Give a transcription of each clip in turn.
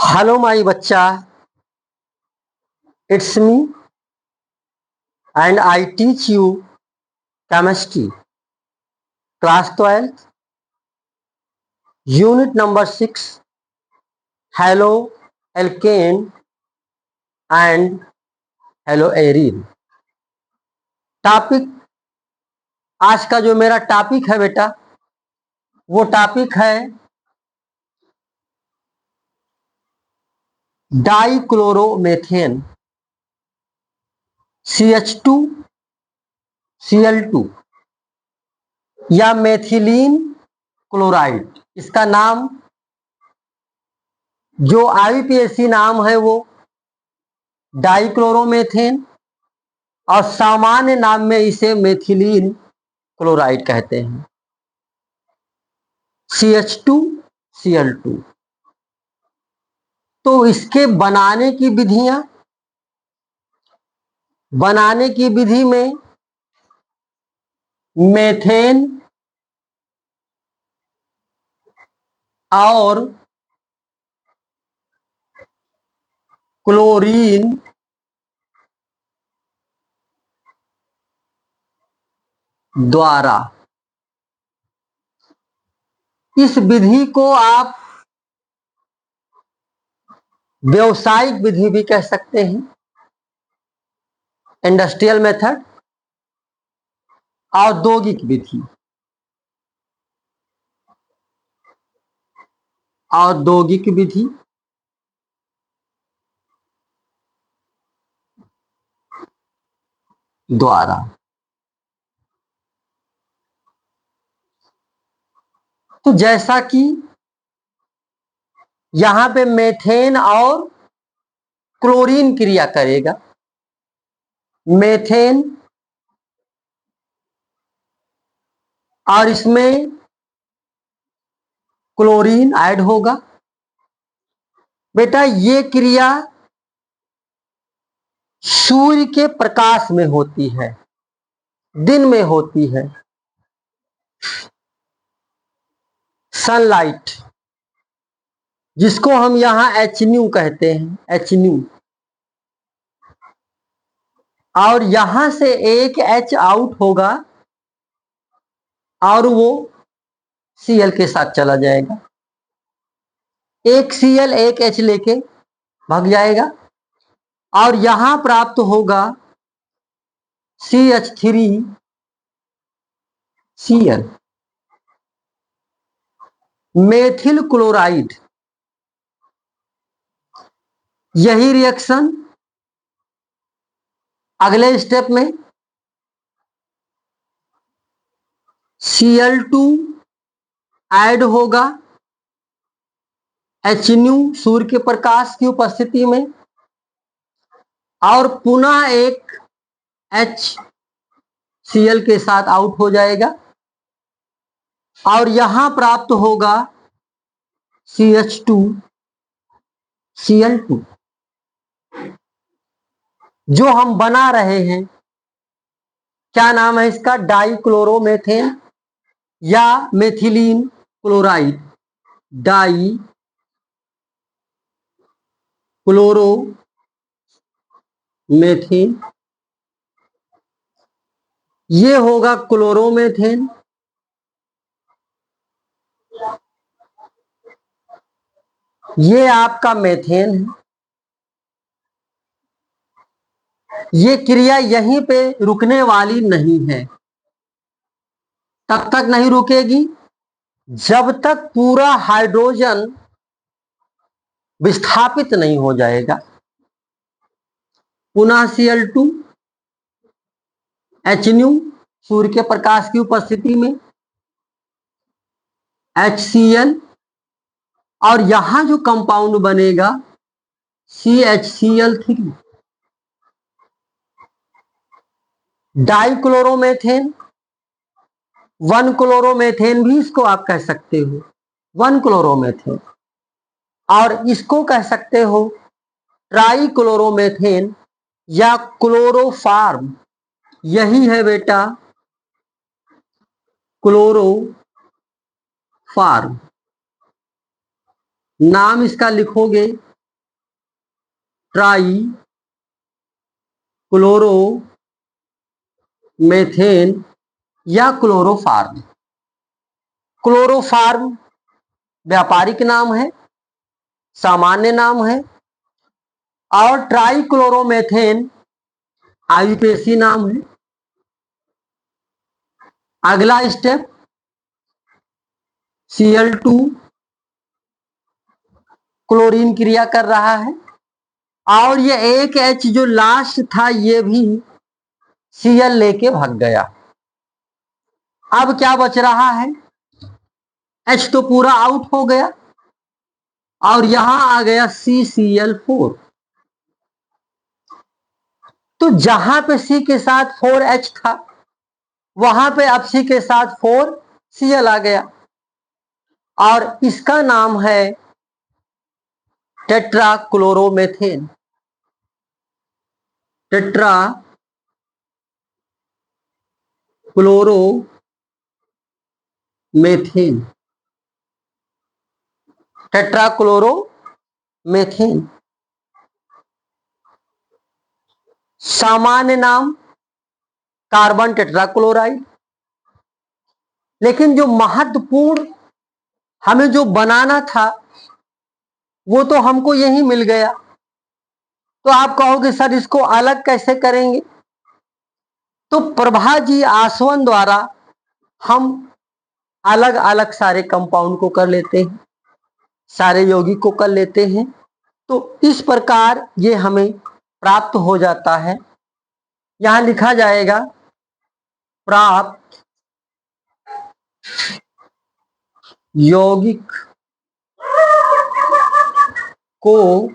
Hello, my bacha. It's me, and I teach you chemistry, class 12th, unit number 6, Hello alkane and Hello arene. Topic आज का जो मेरा topic है बेटा, वो टॉपिक है डाइक्लोरोमेथेन CH2Cl2 या मेथिलीन क्लोराइड। इसका नाम जो आईपीएसी नाम है वो डाइक्लोरोमेथेन और सामान्य नाम में इसे मेथिलीन क्लोराइड कहते हैं, CH2Cl2। तो इसके बनाने की विधि में मेथेन और क्लोरीन द्वारा, इस विधि को आप व्यावसायिक विधि भी कह सकते हैं, इंडस्ट्रियल मेथड, औद्योगिक विधि, औद्योगिक विधि द्वारा। तो जैसा कि यहां पे मेथेन और क्लोरीन क्रिया करेगा, मेथेन और इसमें क्लोरीन ऐड होगा। बेटा ये क्रिया सूर्य के प्रकाश में होती है, दिन में होती है, सनलाइट, जिसको हम यहां HNU कहते हैं, HNU। और यहां से एक H आउट होगा और वो Cl के साथ चला जाएगा, एक Cl एक H लेके भाग जाएगा और यहां प्राप्त होगा CH3Cl, मेथिल क्लोराइड। यही रिएक्शन अगले स्टेप में Cl2 ऐड होगा HNU सूर्य के प्रकाश की उपस्थिति में और पुनः एक HCl के साथ आउट हो जाएगा और यहां प्राप्त होगा CH2Cl2। जो हम बना रहे हैं, क्या नाम है इसका? डाइक्लोरोमेथेन या मेथिलीन क्लोराइड, डाई क्लोरोमेथेन। ये होगा क्लोरोमेथेन, ये आपका मेथेन है। ये क्रिया यहीं पे रुकने वाली नहीं है, तब तक नहीं रुकेगी जब तक पूरा हाइड्रोजन विस्थापित नहीं हो जाएगा। पुनः Cl2 HNU सूर्य के प्रकाश की उपस्थिति में HCl और यहां जो कंपाउंड बनेगा CHCl3, डाइक्लोरोमेथेन, 1-क्लोरोमेथेन भी इसको आप कह सकते हो, 1-क्लोरोमेथेन। और इसको कह सकते हो ट्राइक्लोरोमेथेन या क्लोरोफार्म। यही है बेटा क्लोरोफार्म। नाम इसका लिखोगे ट्राई क्लोरो मेथेन या क्लोरोफार्म। क्लोरोफार्म व्यापारिक नाम है, सामान्य नाम है, और ट्राई क्लोरोमेथेन आयुपेशी नाम है। अगला स्टेप Cl2 क्लोरीन क्रिया कर रहा है, और ये एक H जो लास्ट था ये भी Cl लेके भाग गया। अब क्या बच रहा है, H तो पूरा आउट हो गया और यहां आ गया CCl4। तो जहां पे C के साथ 4H था वहां पे अब C के साथ 4Cl आ गया, और इसका नाम है tetra chloromethane. Tetra chloromethane, tetra chloromethane. सामान्य नाम कार्बन टेट्राक्लोराइड। लेकिन जो महत्वपूर्ण हमें जो बनाना था वो तो हमको यही मिल गया। तो आप कहोगे सर इसको अलग कैसे करेंगे? तो प्रभाजी आसवन द्वारा हम अलग अलग सारे कंपाउंड को कर लेते हैं, सारे यौगिक को कर लेते हैं। तो इस प्रकार ये हमें प्राप्त हो जाता है। यहां लिखा जाएगा प्राप्त यौगिक को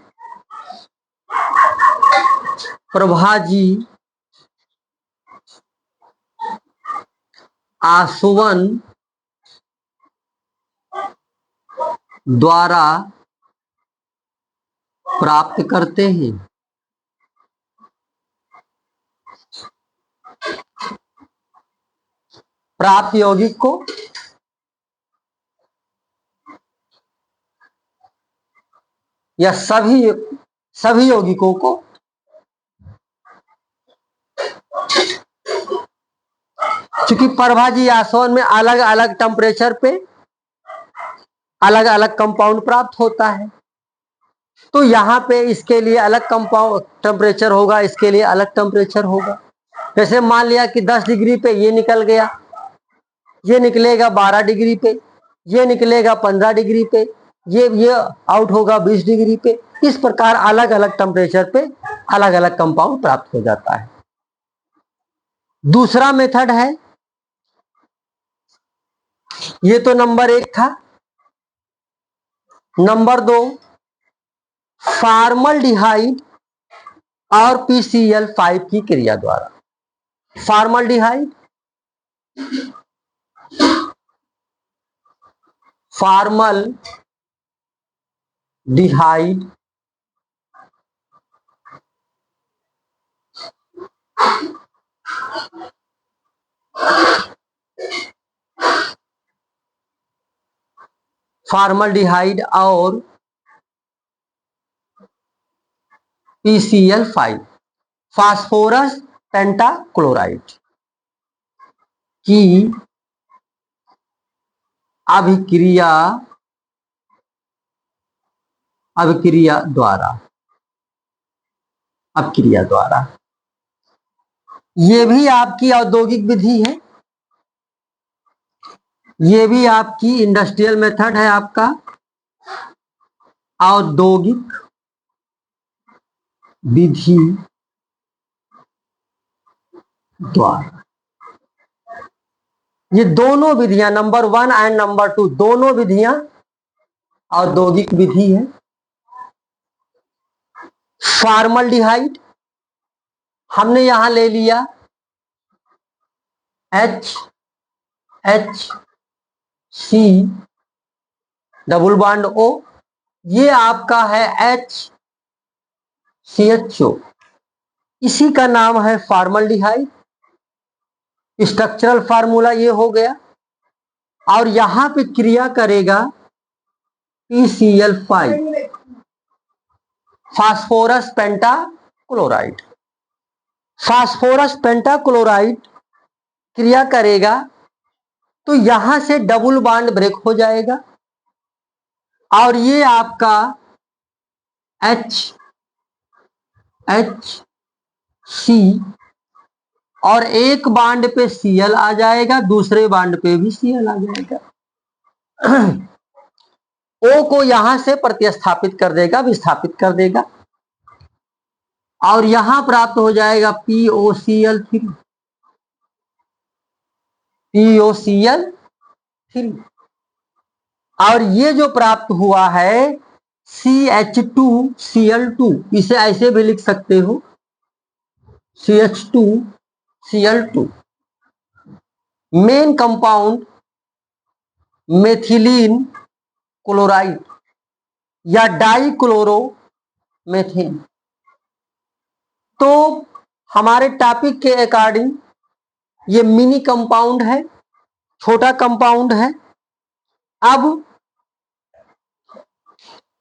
प्रभाजी आसवन द्वारा प्राप्त करते हैं। प्राप्त यौगिक को या सभी यौगिकों को क्योंकि प्रभाजी आसवन में अलग अलग टेम्परेचर पे अलग अलग कंपाउंड प्राप्त होता है। तो यहाँ पे इसके लिए अलग कंपाउंड टेम्परेचर होगा, इसके लिए अलग टेम्परेचर होगा। जैसे मान लिया कि 10 डिग्री पे ये निकल गया, ये निकलेगा 12 डिग्री पे, ये निकलेगा 15 डिग्री पे, ये आउट होगा 20 डिग्री पे। इस प्रकार अलग अलग टेम्परेचर पे अलग अलग कंपाउंड प्राप्त हो जाता है। दूसरा मेथड है, ये तो नंबर 1 था। नंबर 2 फॉर्मल्डिहाइड और PCl5 की क्रिया द्वारा। फॉर्मल्डिहाइड, फॉर्मल्डिहाइड फॉर्मल्डिहाइड और PCl5 फास्फोरस पेंटाक्लोराइड की अभिक्रिया द्वारा ये भी आपकी औद्योगिक विधि है, ये भी आपकी इंडस्ट्रियल मेथड है, आपका औद्योगिक विधि द्वारा। ये दोनों विधियां नंबर 1 एंड नंबर 2 दोनों विधियां औद्योगिक विधि है। फॉर्मल्डिहाइड हमने यहां ले लिया HC डबल बॉन्ड O, ये आपका है HCHO, इसी का नाम है फॉर्मल्डिहाइड। स्ट्रक्चरल फार्मूला ये हो गया, और यहां पे क्रिया करेगा PCl5। Phosphorus pentachloride. Phosphorus pentachloride क्रिया करेगा तो यहां से डबल बॉन्ड ब्रेक हो जाएगा और ये आपका HC और एक बांड पे Cl आ जाएगा, दूसरे बांड पे भी Cl आ जाएगा। O को यहां से प्रतिस्थापित कर देगा, विस्थापित कर देगा और यहां प्राप्त हो जाएगा POCl3। और ये जो प्राप्त हुआ है CH2Cl2, इसे ऐसे भी लिख सकते हो CH2Cl2। Main compound methylene chloride या डाइक्लोरोमेथेन। तो हमारे टॉपिक के अकॉर्डिंग ये मिनी कंपाउंड है, छोटा कंपाउंड है। अब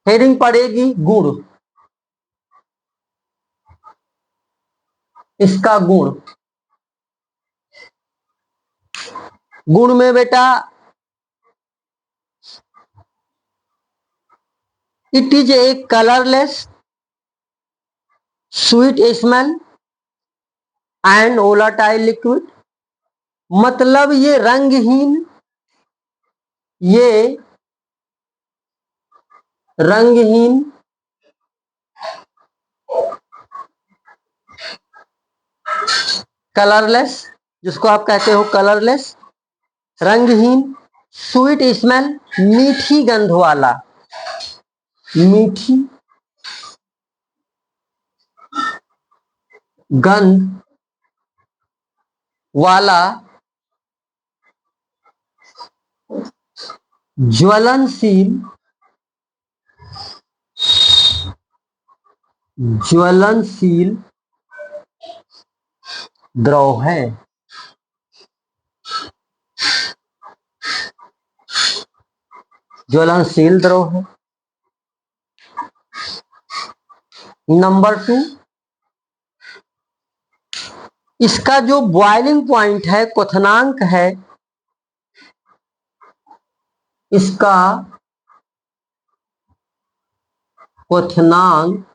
हेडिंग पड़ेगी गुण। इसका गुण, गुण में बेटा it is a colourless sweet smell and volatile liquid. मतलब ये रंगहीन, ये रंगहीन कलरलेस, जिसको आप कहते हो कलरलेस, रंगहीन, स्वीट स्मेल, मीठी गंध वाला, मीठी गंध वाला, ज्वलनशील, ज्वलनशील द्रव है। ज्वलनशील द्रव है। नंबर 2, इसका जो बॉइलिंग पॉइंट है, क्वथनांक है, इसका क्वथनांक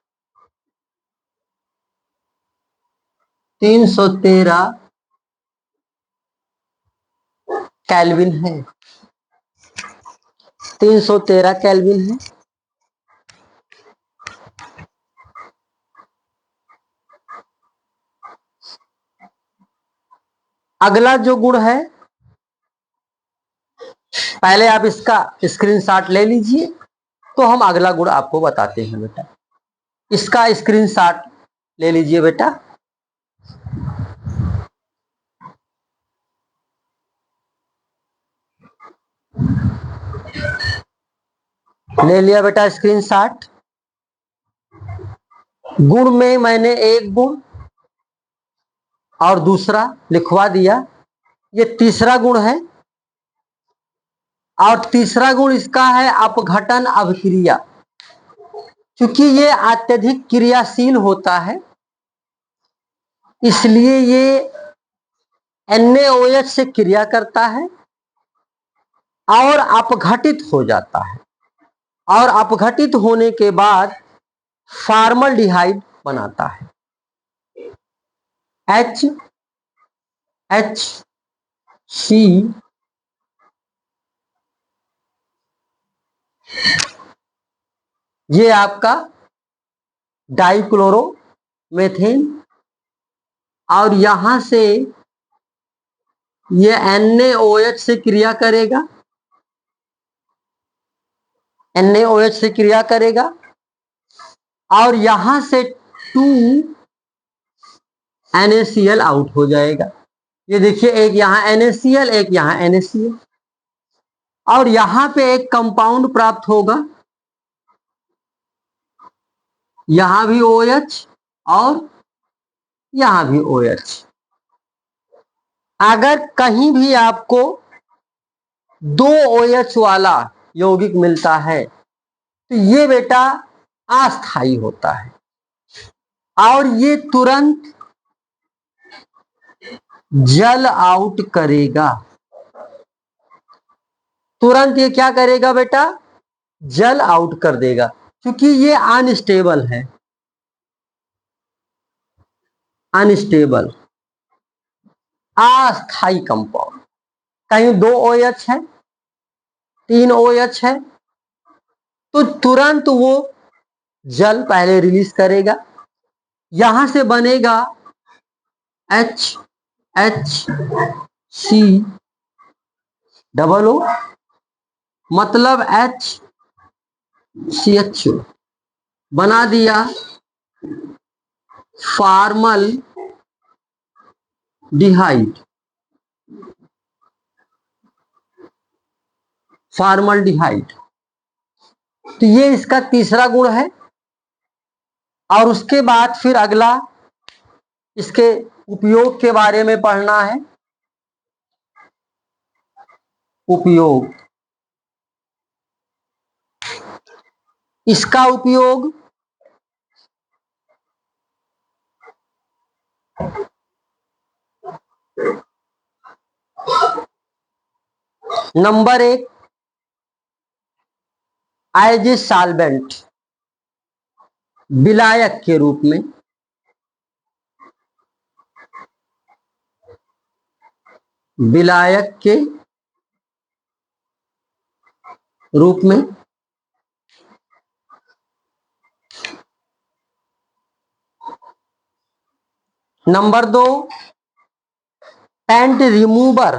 313 केल्विन है। 313 केल्विन है। अगला जो गुण है, पहले आप इसका स्क्रीनशॉट ले लीजिए, तो हम अगला गुण आपको बताते हैं बेटा। इसका स्क्रीनशॉट ले लीजिए बेटा। ले लिया बेटा स्क्रीनशॉट। गुण में मैंने एक गुण और दूसरा लिखवा दिया। ये तीसरा गुण है और तीसरा गुण इसका है अपघटन अभिक्रिया। क्योंकि ये अत्यधिक क्रियाशील होता है, इसलिए ये NaOH से क्रिया करता है और अपघटित हो जाता है और अपघटित होने के बाद फॉर्मल्डिहाइड बनाता है। HC ये आपका डाइक्लोरोमेथेन और यहां से ये NaOH से क्रिया करेगा, NaOH से क्रिया करेगा और यहां से 2NaCl आउट हो जाएगा। ये देखिए, एक यहां NaCl, एक यहां NaCl और यहां पे एक कंपाउंड प्राप्त होगा, यहां भी OH और यहां भी OH। अगर कहीं भी आपको 2 OH वाला यौगिक मिलता है तो ये बेटा अस्थाई होता है और ये तुरंत जल आउट करेगा। तुरंत ये क्या करेगा बेटा? जल आउट कर देगा, क्योंकि ये अनस्टेबल है। अनस्टेबल अस्थाई कंपाउंड, कहीं 2 OH है, 3 OH है, तो तुरंत वो जल पहले रिलीज करेगा। यहां से बनेगा HCO, मतलब HCHO बना दिया फॉर्मल डिहाइड। फॉर्मल डिहाइड, तो ये इसका तीसरा गुण है। और उसके बाद फिर अगला इसके उपयोग के बारे में पढ़ना है। उपयोग, इसका उपयोग नंबर 1, एज ए सॉल्वेंट, विलायक के रूप में। विलायक के रूप में। नंबर 2, पेंट रिमूवर,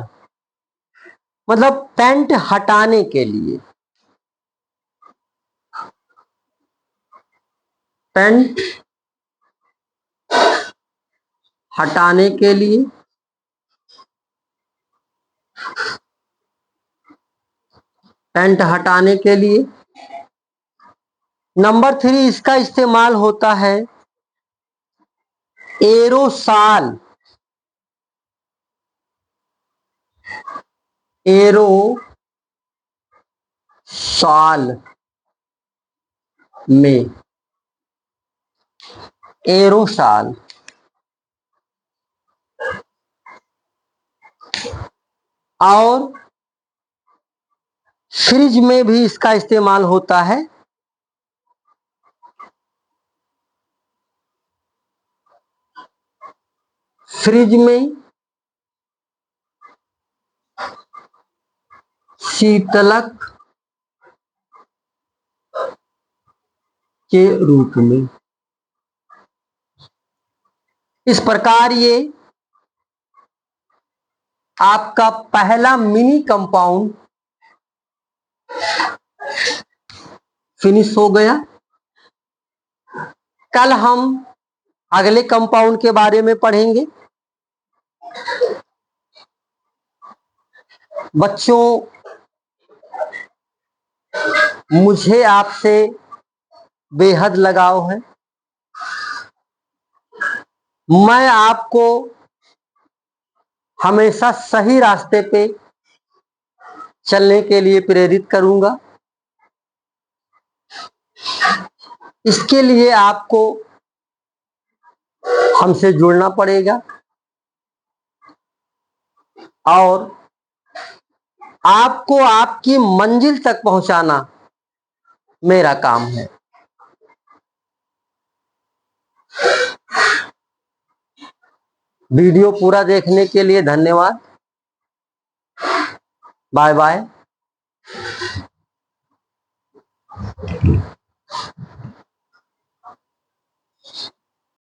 मतलब पेंट हटाने के लिए। पेंट हटाने के लिए। पेंट हटाने के लिए। नंबर 3, इसका इस्तेमाल होता है एरोसॉल। एरोसॉल में। एरोसॉल और फ्रिज में भी इसका इस्तेमाल होता है। फ्रिज में शीतलक के रूप में। इस प्रकार ये आपका पहला मिनी कंपाउंड फिनिश हो गया। कल हम अगले कंपाउंड के बारे में पढ़ेंगे। बच्चों, मुझे आपसे बेहद लगाव है। मैं आपको हमेशा सही रास्ते पे चलने के लिए प्रेरित करूंगा। इसके लिए आपको हमसे जुड़ना पड़ेगा और आपको आपकी मंजिल तक पहुंचाना मेरा काम है। वीडियो पूरा देखने के लिए धन्यवाद। Bye bye.